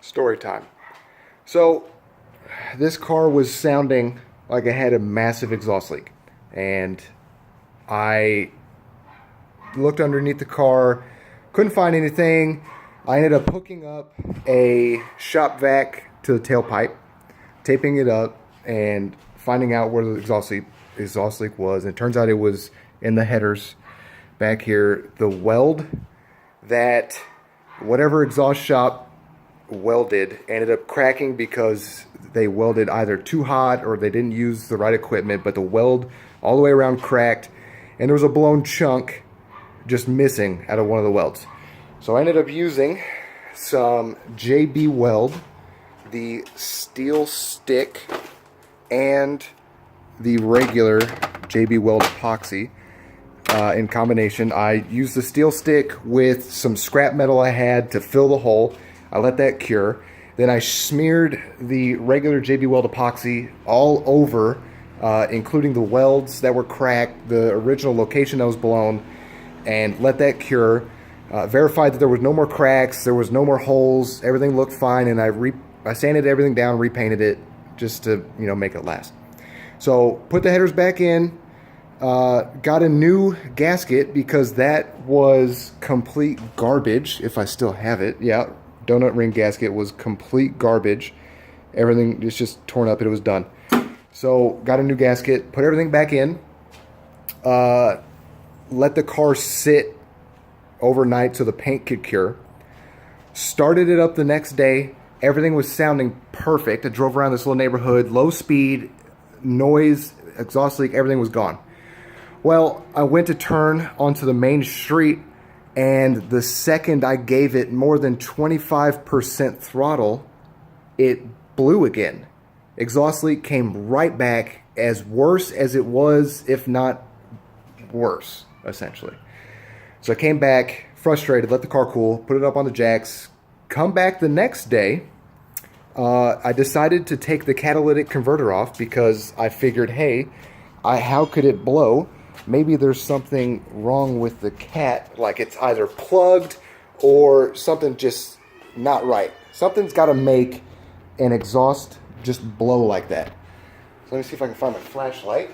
Story time. So this car was sounding like it had a massive exhaust leak, and I looked underneath the car, couldn't find anything. I ended up hooking up a shop vac to the tailpipe, taping it up, and finding out where the exhaust leak was. And it turns out it was in the headers back here. The weld that whatever exhaust shop welded ended up cracking because they welded either too hot or they didn't use the right equipment, but the weld all the way around cracked, and there was a blown chunk just missing out of one of the welds. So I ended up using some JB Weld, the steel stick, and the regular JB Weld epoxy in combination. I used the steel stick with some scrap metal I had to fill the hole. I let that cure. Then I smeared the regular JB Weld epoxy all over, including the welds that were cracked, the original location that was blown, and let that cure. Verified that there was no more cracks, there was no more holes, everything looked fine, and I sanded everything down, repainted it just to make it last. So put the headers back in, got a new gasket because that was complete garbage. If I still have it, yeah. Donut ring gasket was complete garbage. Everything is just torn up. It was done. So got a new gasket, put everything back in, let the car sit overnight so the paint could cure. Started it up the next day. Everything was sounding perfect. I drove around this little neighborhood, low speed, noise, exhaust leak, everything was gone. Well, I went to turn onto the main street, and the second I gave it more than 25% throttle, it blew again. Exhaust leak came right back, as worse as it was, if not worse, essentially. So I came back, frustrated, let the car cool, put it up on the jacks, come back the next day. I decided to take the catalytic converter off because I figured, hey, how could it blow? Maybe there's something wrong with the cat, like it's either plugged or something just not right. Something's got to make an exhaust just blow like that. So let me see if I can find my flashlight.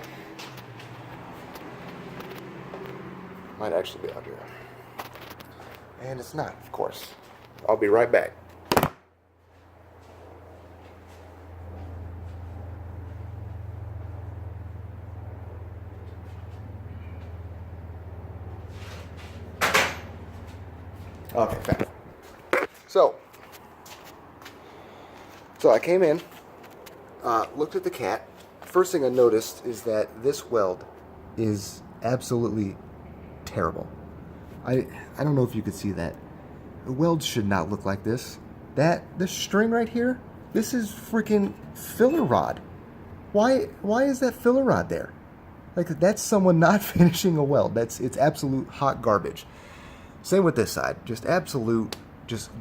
Might actually be out here. And it's not, of course. I'll be right back. Okay, found it. So I came in, looked at the cat. First thing I noticed is that this weld is absolutely terrible. I don't know if you could see that. The weld should not look like this. This string right here, this is freaking filler rod. Why is that filler rod there? Like, that's someone not finishing a weld. It's absolute hot garbage. Same with this side, just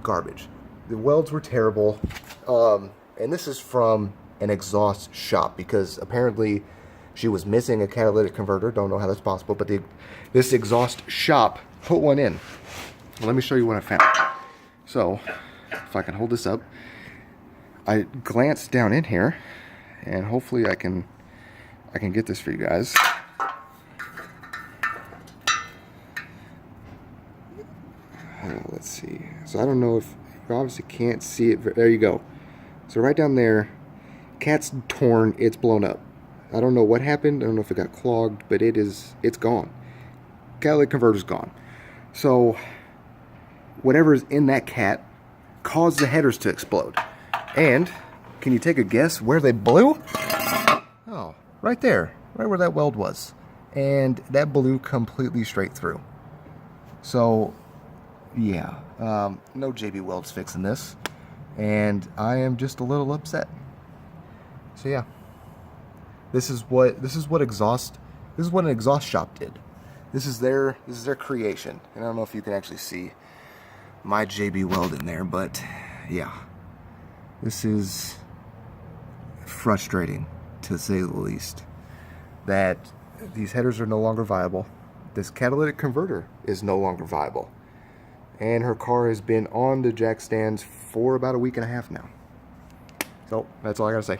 garbage. The welds were terrible, and this is from an exhaust shop because apparently she was missing a catalytic converter. Don't know how that's possible, but this exhaust shop put one in. Well, let me show you what I found. So, if I can hold this up, I glanced down in here, and hopefully I can get this for you guys. Let's see. So I don't know if you obviously can't see it. There you go. So right down there, cat's torn. It's blown up. I don't know what happened. I don't know if it got clogged, but it's gone. Catalytic converter's gone. So whatever's in that cat caused the headers to explode. And can you take a guess where they blew? Oh, right there, right where that weld was. And that blew completely straight through. So yeah, no JB Weld's fixing this, and I am just a little upset. So yeah, this is what an exhaust shop did. This is their creation, and I don't know if you can actually see my JB Weld in there, but yeah, this is frustrating to say the least. That these headers are no longer viable. This catalytic converter is no longer viable. and her car has been on the jack stands for about a week and a half now. So that's all I gotta say.